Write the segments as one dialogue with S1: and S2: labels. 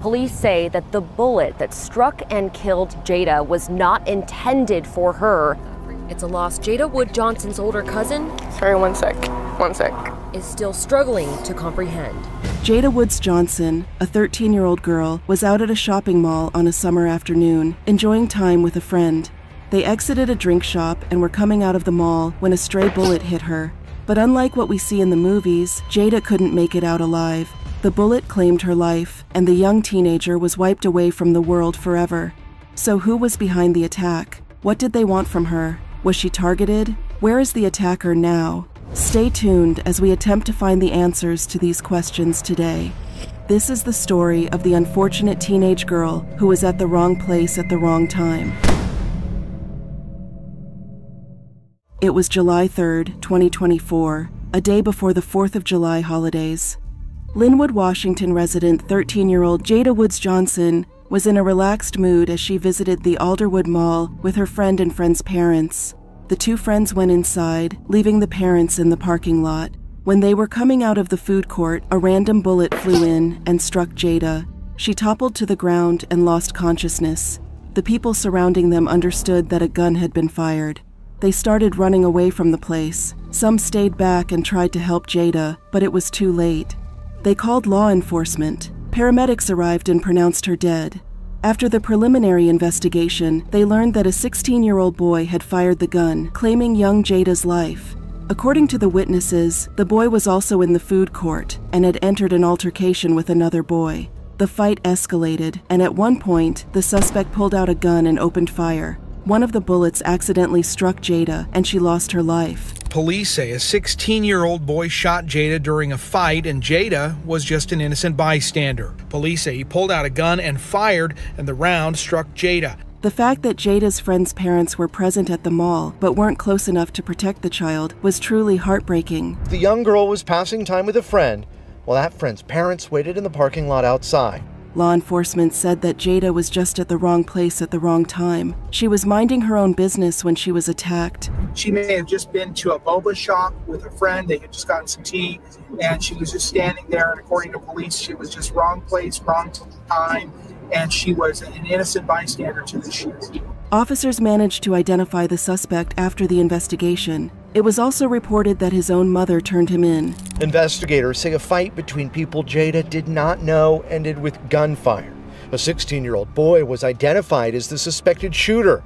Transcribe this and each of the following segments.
S1: Police say that the bullet that struck and killed Jayda was not intended for her. It's a loss Jayda Woods-Johnson's older cousin,
S2: Sorry, one sec.
S1: is still struggling to comprehend.
S3: Jayda Woods-Johnson, a 13-year-old girl, was out at a shopping mall on a summer afternoon, enjoying time with a friend. They exited a drink shop and were coming out of the mall when a stray bullet hit her. But unlike what we see in the movies, Jayda couldn't make it out alive. The bullet claimed her life, and the young teenager was wiped away from the world forever. So who was behind the attack? What did they want from her? Was she targeted? Where is the attacker now? Stay tuned as we attempt to find the answers to these questions today. This is the story of the unfortunate teenage girl who was at the wrong place at the wrong time. It was July 3rd, 2024, a day before the 4th of July holidays. Linwood, Washington resident 13-year-old Jayda Woods-Johnson was in a relaxed mood as she visited the Alderwood Mall with her friend and friend's parents. The two friends went inside, leaving the parents in the parking lot. When they were coming out of the food court, a random bullet flew in and struck Jayda. She toppled to the ground and lost consciousness. The people surrounding them understood that a gun had been fired. They started running away from the place. Some stayed back and tried to help Jayda, but it was too late. They called law enforcement. Paramedics arrived and pronounced her dead. After the preliminary investigation, they learned that a 16-year-old boy had fired the gun, claiming young Jayda's life. According to the witnesses, the boy was also in the food court and had entered an altercation with another boy. The fight escalated, and at one point, the suspect pulled out a gun and opened fire. One of the bullets accidentally struck Jayda, and she lost her life.
S4: Police say a 16-year-old boy shot Jayda during a fight, and Jayda was just an innocent bystander. Police say he pulled out a gun and fired, and the round struck Jayda.
S3: The fact that Jayda's friend's parents were present at the mall but weren't close enough to protect the child was truly heartbreaking.
S5: The young girl was passing time with a friend, while that friend's parents waited in the parking lot outside.
S3: Law enforcement said that Jayda was just at the wrong place at the wrong time. She was minding her own business when she was attacked.
S6: She may have just been to a boba shop with a friend. They had just gotten some tea, and she was just standing there, and according to police, she was just wrong place, wrong time, and she was an innocent bystander to the shooting.
S3: Officers managed to identify the suspect after the investigation. It was also reported that his own mother turned him in.
S5: Investigators say a fight between people Jayda did not know ended with gunfire. A 16-year-old boy was identified as the suspected shooter,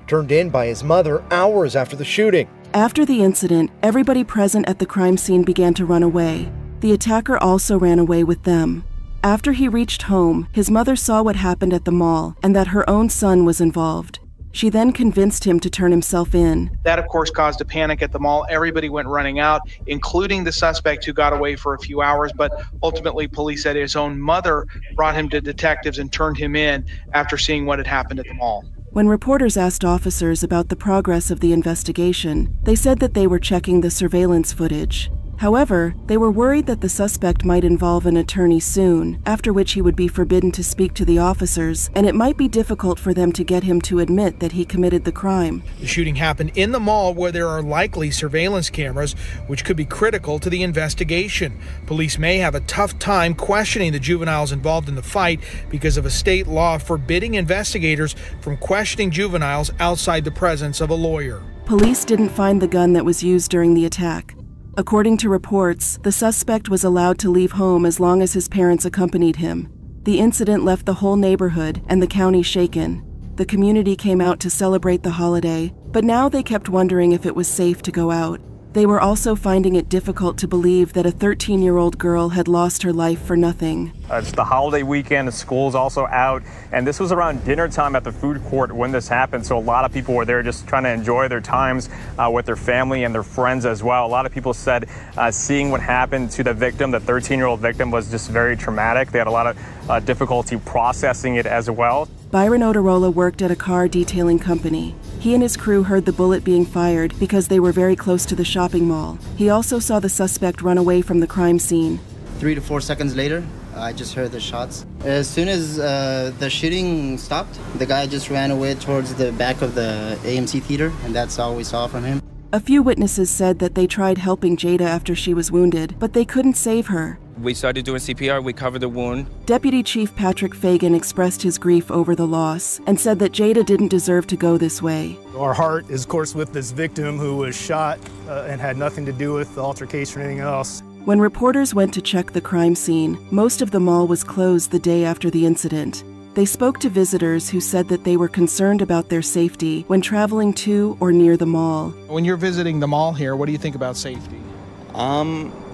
S5: turned in by his mother hours after the shooting.
S3: After the incident, everybody present at the crime scene began to run away. The attacker also ran away with them. After he reached home, his mother saw what happened at the mall and that her own son was involved. She then convinced him to turn himself in.
S6: That, of course, caused a panic at the mall. Everybody went running out, including the suspect who got away for a few hours. But ultimately, police said his own mother brought him to detectives and turned him in after seeing what had happened at the mall.
S3: When reporters asked officers about the progress of the investigation, they said that they were checking the surveillance footage. However, they were worried that the suspect might involve an attorney soon, after which he would be forbidden to speak to the officers, and it might be difficult for them to get him to admit that he committed the crime.
S4: The shooting happened in the mall where there are likely surveillance cameras, which could be critical to the investigation. Police may have a tough time questioning the juveniles involved in the fight because of a state law forbidding investigators from questioning juveniles outside the presence of a lawyer.
S3: Police didn't find the gun that was used during the attack. According to reports, the suspect was allowed to leave home as long as his parents accompanied him. The incident left the whole neighborhood and the county shaken. The community came out to celebrate the holiday, but now they kept wondering if it was safe to go out. They were also finding it difficult to believe that a 13-year-old girl had lost her life for nothing.
S7: It's the holiday weekend, the school's also out, and this was around dinner time at the food court when this happened, so a lot of people were there just trying to enjoy their times with their family and their friends as well. A lot of people said seeing what happened to the victim, the 13-year-old victim, was just very traumatic. They had a lot of difficulty processing it as well.
S3: Byron Oterola worked at a car detailing company. He and his crew heard the bullet being fired because they were very close to the shopping mall. He also saw the suspect run away from the crime scene.
S8: 3 to 4 seconds later, I just heard the shots. As soon as the shooting stopped, the guy just ran away towards the back of the AMC theater, and that's all we saw from him.
S3: A few witnesses said that they tried helping Jayda after she was wounded, but they couldn't save her.
S2: We started doing CPR, we covered the wound.
S3: Deputy Chief Patrick Fagan expressed his grief over the loss and said that Jayda didn't deserve to go this way.
S9: Our heart is, of course, with this victim who was shot and had nothing to do with the altercation or anything else.
S3: When reporters went to check the crime scene, most of the mall was closed the day after the incident. They spoke to visitors who said that they were concerned about their safety when traveling to or near the mall.
S4: When you're visiting the mall here, what do you think about safety?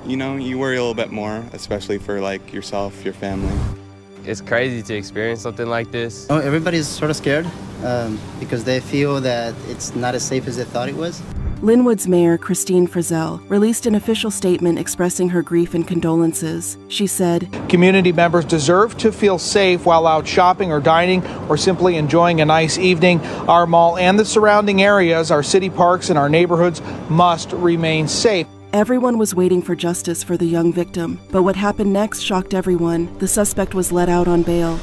S10: You know, you worry a little bit more, especially for like yourself, your family.
S11: It's crazy to experience something like this.
S8: Oh, everybody's sort of scared because they feel that it's not as safe as they thought it was.
S3: Linwood's mayor, Christine Frizzell, released an official statement expressing her grief and condolences. She said,
S4: "Community members deserve to feel safe while out shopping or dining or simply enjoying a nice evening. Our mall and the surrounding areas, our city parks and our neighborhoods must remain safe."
S3: Everyone was waiting for justice for the young victim, but what happened next shocked everyone. The suspect was let out on bail.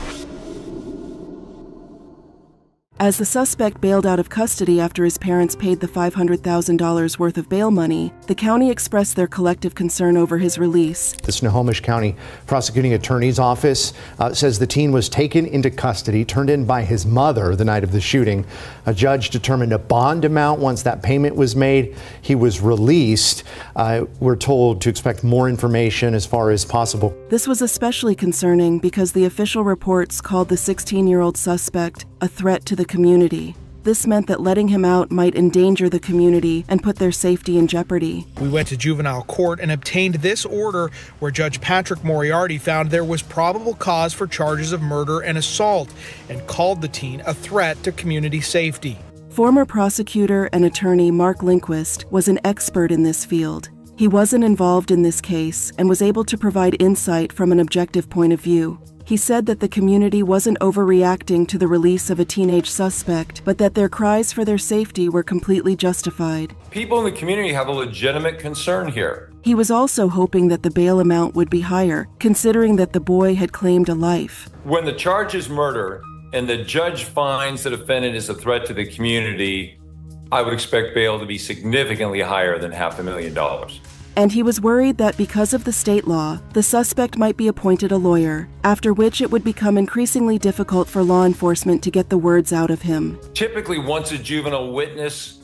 S3: As the suspect bailed out of custody after his parents paid the $500,000 worth of bail money, the county expressed their collective concern over his release.
S5: The Snohomish County Prosecuting Attorney's Office says the teen was taken into custody, turned in by his mother the night of the shooting. A judge determined a bond amount. Once that payment was made, he was released. We're told to expect more information as far as possible.
S3: This was especially concerning because the official reports called the 16-year-old suspect a threat to the community. This meant that letting him out might endanger the community and put their safety in jeopardy.
S4: We went to juvenile court and obtained this order where Judge Patrick Moriarty found there was probable cause for charges of murder and assault and called the teen a threat to community safety.
S3: Former prosecutor and attorney Mark Lindquist was an expert in this field. He wasn't involved in this case and was able to provide insight from an objective point of view. He said that the community wasn't overreacting to the release of a teenage suspect, but that their cries for their safety were completely justified.
S12: People in the community have a legitimate concern here.
S3: He was also hoping that the bail amount would be higher, considering that the boy had claimed a life.
S12: When the charge is murder and the judge finds the defendant is a threat to the community, I would expect bail to be significantly higher than $500,000.
S3: And he was worried that because of the state law, the suspect might be appointed a lawyer, after which it would become increasingly difficult for law enforcement to get the words out of him.
S12: Typically, once a juvenile witness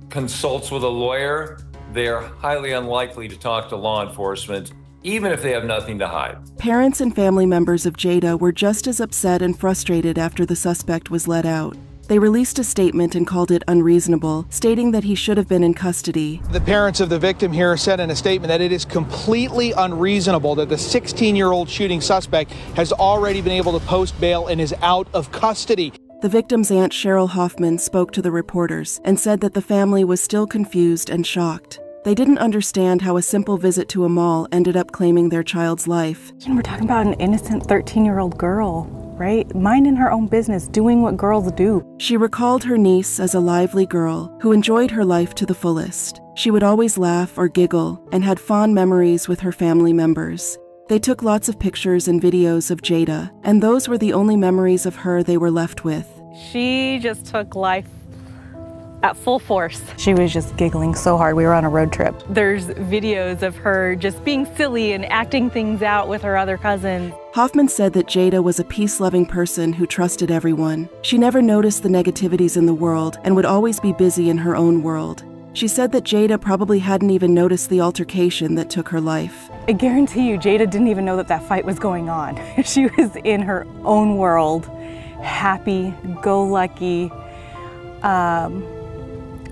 S12: consults with a lawyer, they are highly unlikely to talk to law enforcement, even if they have nothing to hide.
S3: Parents and family members of Jayda were just as upset and frustrated after the suspect was let out. They released a statement and called it unreasonable, stating that he should have been in custody.
S4: The parents of the victim here said in a statement that it is completely unreasonable that the 16-year-old shooting suspect has already been able to post bail and is out of custody.
S3: The victim's aunt, Cheryl Hoffman, spoke to the reporters and said that the family was still confused and shocked. They didn't understand how a simple visit to a mall ended up claiming their child's life.
S13: And we're talking about an innocent 13-year-old girl, right? Minding her own business, doing what girls do.
S3: She recalled her niece as a lively girl who enjoyed her life to the fullest. She would always laugh or giggle and had fond memories with her family members. They took lots of pictures and videos of Jayda, and those were the only memories of her they were left with.
S13: She just took life at full force. She was just giggling so hard. We were on a road trip. There's videos of her just being silly and acting things out with her other cousins.
S3: Hoffman said that Jayda was a peace-loving person who trusted everyone. She never noticed the negativities in the world and would always be busy in her own world. She said that Jayda probably hadn't even noticed the altercation that took her life.
S13: I guarantee you, Jayda didn't even know that that fight was going on. She was in her own world, happy, go lucky,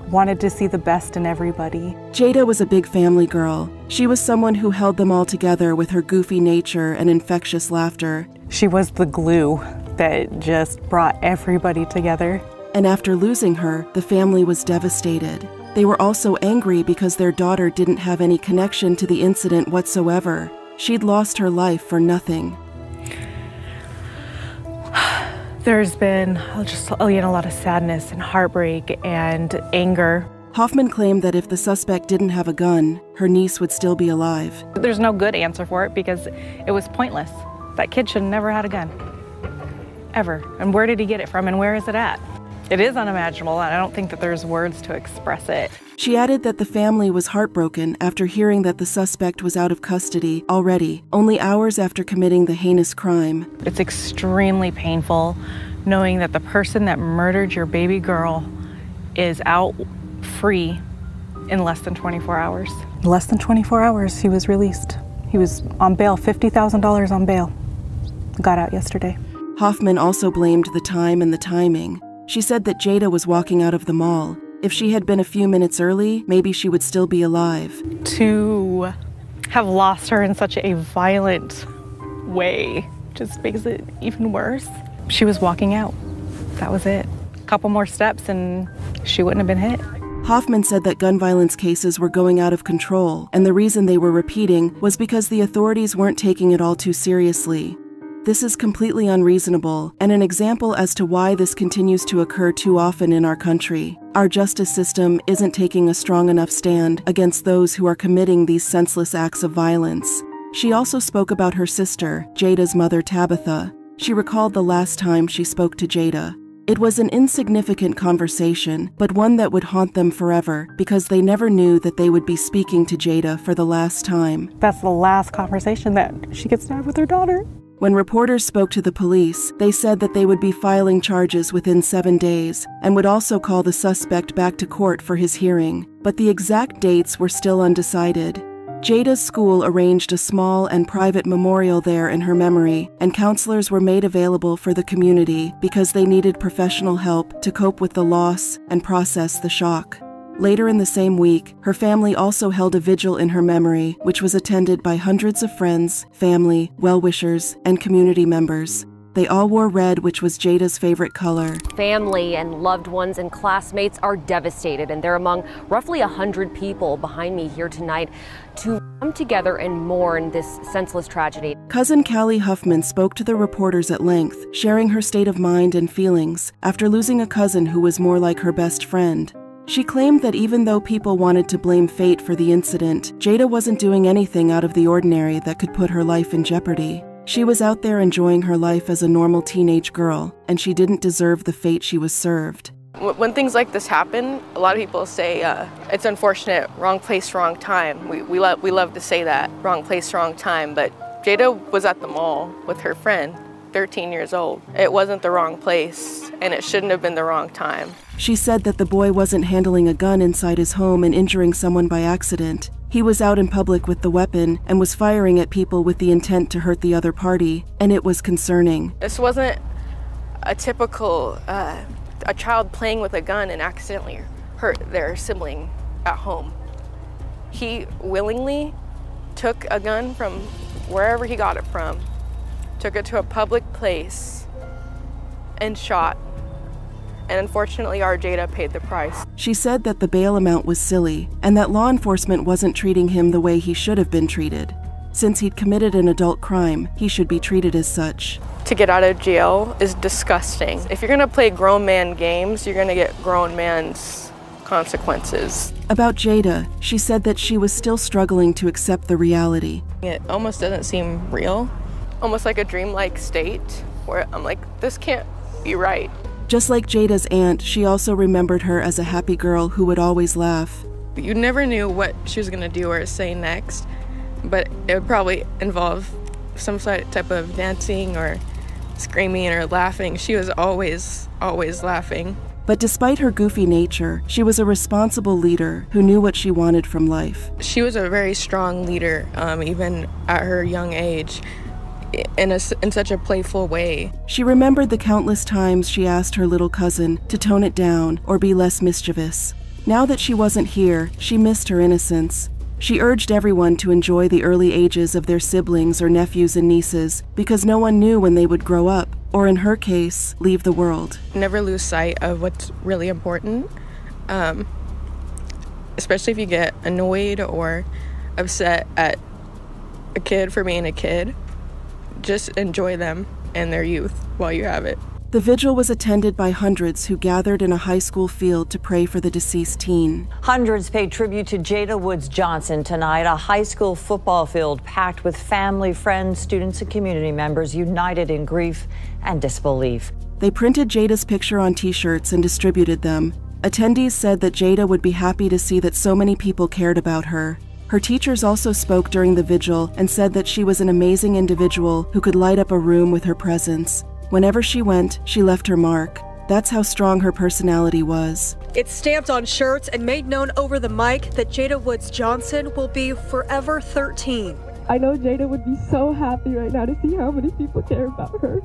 S13: wanted to see the best in everybody.
S3: Jayda was a big family girl. She was someone who held them all together with her goofy nature and infectious laughter.
S13: She was the glue that just brought everybody together.
S3: And after losing her, the family was devastated. They were also angry because their daughter didn't have any connection to the incident whatsoever. She'd lost her life for nothing.
S13: There's been just a lot of sadness and heartbreak and anger.
S3: Hoffman claimed that if the suspect didn't have a gun, her niece would still be alive.
S13: There's no good answer for it because it was pointless. That kid should have never had a gun. Ever. And where did he get it from and where is it at? It is unimaginable, and I don't think that there's words to express it.
S3: She added that the family was heartbroken after hearing that the suspect was out of custody already, only hours after committing the heinous crime.
S13: It's extremely painful knowing that the person that murdered your baby girl is out free in less than 24 hours. Less than 24 hours, he was released. He was on bail, $50,000 on bail. Got out yesterday.
S3: Hoffman also blamed the time and the timing. She said that Jayda was walking out of the mall. If she had been a few minutes early, maybe she would still be alive.
S13: To have lost her in such a violent way just makes it even worse. She was walking out. That was it. A couple more steps and she wouldn't have been hit.
S3: Hoffman said that gun violence cases were going out of control, and the reason they were repeating was because the authorities weren't taking it all too seriously. This is completely unreasonable and an example as to why this continues to occur too often in our country. Our justice system isn't taking a strong enough stand against those who are committing these senseless acts of violence. She also spoke about her sister, Jayda's mother, Tabitha. She recalled the last time she spoke to Jayda. It was an insignificant conversation, but one that would haunt them forever because they never knew that they would be speaking to Jayda for the last time.
S13: That's the last conversation that she gets to have with her daughter.
S3: When reporters spoke to the police, they said that they would be filing charges within 7 days and would also call the suspect back to court for his hearing, but the exact dates were still undecided. Jayda's school arranged a small and private memorial there in her memory, and counselors were made available for the community because they needed professional help to cope with the loss and process the shock. Later in the same week, her family also held a vigil in her memory, which was attended by hundreds of friends, family, well-wishers, and community members. They all wore red, which was Jayda's favorite color.
S1: Family and loved ones and classmates are devastated, and they're among roughly 100 people behind me here tonight to come together and mourn this senseless tragedy.
S3: Cousin Callie Huffman spoke to the reporters at length, sharing her state of mind and feelings after losing a cousin who was more like her best friend. She claimed that even though people wanted to blame fate for the incident, Jayda wasn't doing anything out of the ordinary that could put her life in jeopardy. She was out there enjoying her life as a normal teenage girl, and she didn't deserve the fate she was served.
S14: When things like this happen, a lot of people say it's unfortunate, wrong place, wrong time. We love to say that, wrong place, wrong time, but Jayda was at the mall with her friend, 13 years old. It wasn't the wrong place, and it shouldn't have been the wrong time.
S3: She said that the boy wasn't handling a gun inside his home and injuring someone by accident. He was out in public with the weapon and was firing at people with the intent to hurt the other party, and it was concerning.
S14: This wasn't a typical, a child playing with a gun and accidentally hurt their sibling at home. He willingly took a gun from wherever he got it from, took it to a public place, and shot. And unfortunately, our Jayda paid the price.
S3: She said that the bail amount was silly and that law enforcement wasn't treating him the way he should have been treated. Since he'd committed an adult crime, he should be treated as such.
S14: To get out of jail is disgusting. If you're gonna play grown man games, you're gonna get grown man's consequences.
S3: About Jayda, she said that she was still struggling to accept the reality.
S14: It almost doesn't seem real. Almost like a dreamlike state where I'm like, this can't be right.
S3: Just like Jayda's aunt, she also remembered her as a happy girl who would always laugh.
S14: You never knew what she was gonna do or say next, but it would probably involve some type of dancing or screaming or laughing. She was always laughing.
S3: But despite her goofy nature, she was a responsible leader who knew what she wanted from life.
S14: She was a very strong leader, even at her young age. In such a playful way.
S3: She remembered the countless times she asked her little cousin to tone it down or be less mischievous. Now that she wasn't here, she missed her innocence. She urged everyone to enjoy the early ages of their siblings or nephews and nieces because no one knew when they would grow up, or in her case, leave the world.
S14: Never lose sight of what's really important, especially if you get annoyed or upset at a kid for being a kid. Just enjoy them and their youth while you have it.
S3: The vigil was attended by hundreds who gathered in a high school field to pray for the deceased teen.
S15: Hundreds paid tribute to Jayda Woods-Johnson tonight, a high school football field packed with family, friends, students, and community members united in grief and disbelief.
S3: They printed Jayda's picture on t-shirts and distributed them. Attendees said that Jayda would be happy to see that so many people cared about her. Her teachers also spoke during the vigil and said that she was an amazing individual who could light up a room with her presence. Whenever she went, she left her mark. That's how strong her personality was.
S16: It's stamped on shirts and made known over the mic that Jayda Woods-Johnson will be forever 13.
S17: I know Jayda would be so happy right now to see how many people care about her.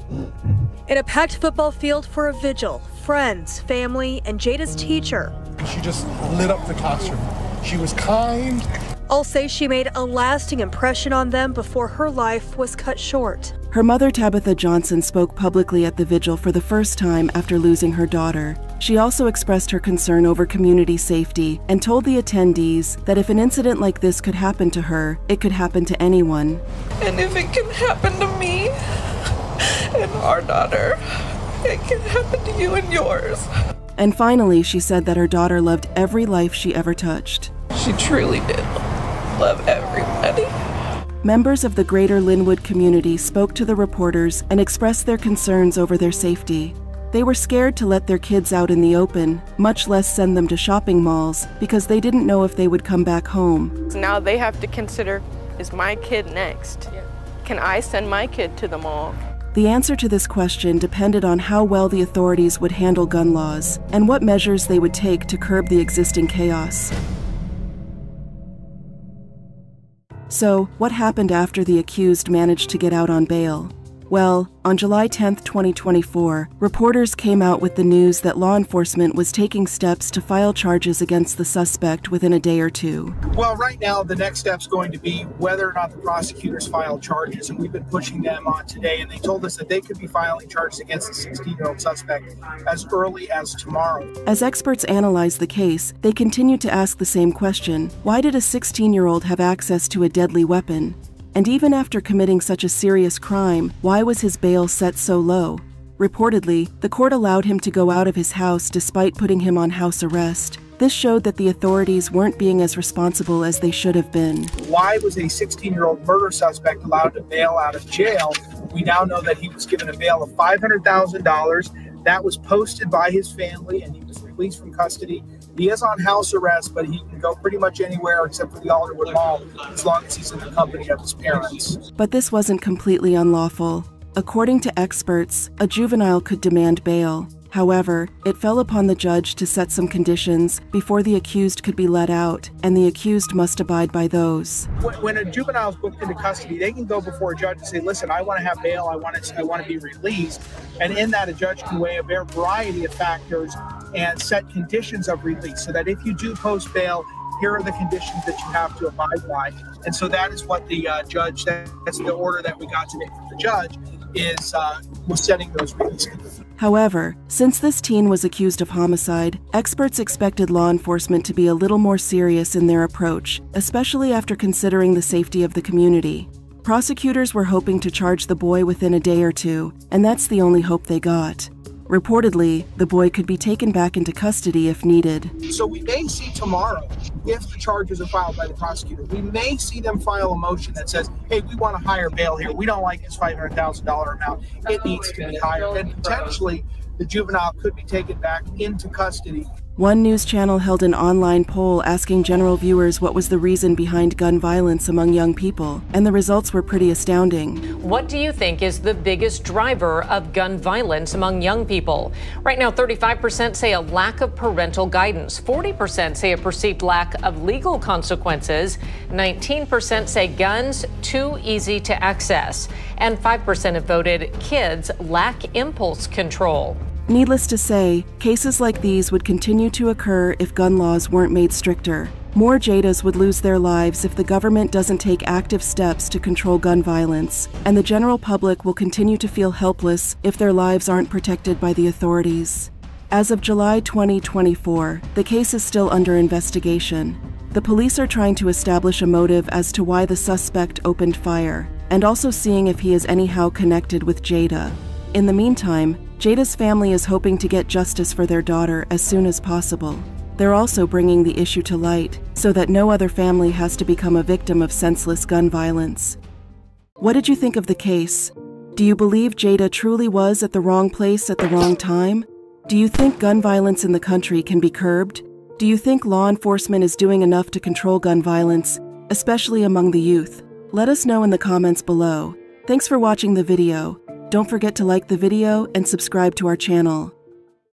S16: In a packed football field for a vigil, friends, family, and Jayda's teacher.
S18: She just lit up the classroom. She was kind.
S16: All say she made a lasting impression on them before her life was cut short.
S3: Her mother, Tabitha Johnson, spoke publicly at the vigil for the first time after losing her daughter. She also expressed her concern over community safety and told the attendees that if an incident like this could happen to her, it could happen to anyone.
S19: And if it can happen to me and our daughter, it can happen to you and yours.
S3: And finally, she said that her daughter loved every life she ever touched.
S19: She truly did love everybody.
S3: Members of the greater Linwood community spoke to the reporters and expressed their concerns over their safety. They were scared to let their kids out in the open, much less send them to shopping malls, because they didn't know if they would come back home.
S14: Now they have to consider, is my kid next? Can I send my kid to the mall?
S3: The answer to this question depended on how well the authorities would handle gun laws and what measures they would take to curb the existing chaos. So, what happened after the accused managed to get out on bail? Well, on July 10, 2024, reporters came out with the news that law enforcement was taking steps to file charges against the suspect within a day or two.
S6: Well, right now, the next step's going to be whether or not the prosecutors file charges, and we've been pushing them on today, and they told us that they could be filing charges against the 16-year-old suspect as early as tomorrow.
S3: As experts analyze the case, they continue to ask the same question: why did a 16-year-old have access to a deadly weapon? And even after committing such a serious crime, why was his bail set so low? Reportedly, the court allowed him to go out of his house despite putting him on house arrest. This showed that the authorities weren't being as responsible as they should have been.
S6: Why was a 16-year-old murder suspect allowed to bail out of jail? We now know that he was given a bail of $500,000. That was posted by his family, and he was released from custody. He is on house arrest, but he can go pretty much anywhere except for the Alderwood Mall as long as he's in the company of his parents.
S3: But this wasn't completely unlawful. According to experts, a juvenile could demand bail. However, it fell upon the judge to set some conditions before the accused could be let out, and the accused must abide by those.
S6: When a juvenile is booked into custody, they can go before a judge and say, listen, I want to have bail, I want to be released. And in that, a judge can weigh a variety of factors and set conditions of release, so that if you do post bail, here are the conditions that you have to abide by. And so that is what the judge, that's the order that we got today from the judge, was setting those release conditions.
S3: However, since this teen was accused of homicide, experts expected law enforcement to be a little more serious in their approach, especially after considering the safety of the community. Prosecutors were hoping to charge the boy within a day or two, and that's the only hope they got. Reportedly, the boy could be taken back into custody if needed.
S6: So we may see tomorrow, if the charges are filed by the prosecutor, we may see them file a motion that says, hey, we want a higher bail here. We don't like this $500,000 amount. It needs to be higher. And potentially, the juvenile could be taken back into custody.
S3: One news channel held an online poll asking general viewers what was the reason behind gun violence among young people, and the results were pretty astounding.
S20: What do you think is the biggest driver of gun violence among young people? Right now, 35% say a lack of parental guidance, 40% say a perceived lack of legal consequences, 19% say guns too easy to access, and 5% have voted kids lack impulse control.
S3: Needless to say, cases like these would continue to occur if gun laws weren't made stricter. More Jaydas would lose their lives if the government doesn't take active steps to control gun violence, and the general public will continue to feel helpless if their lives aren't protected by the authorities. As of July 2024, the case is still under investigation. The police are trying to establish a motive as to why the suspect opened fire, and also seeing if he is anyhow connected with Jayda. In the meantime, Jayda's family is hoping to get justice for their daughter as soon as possible. They're also bringing the issue to light so that no other family has to become a victim of senseless gun violence. What did you think of the case? Do you believe Jayda truly was at the wrong place at the wrong time? Do you think gun violence in the country can be curbed? Do you think law enforcement is doing enough to control gun violence, especially among the youth? Let us know in the comments below. Thanks for watching the video. Don't forget to like the video and subscribe to our channel.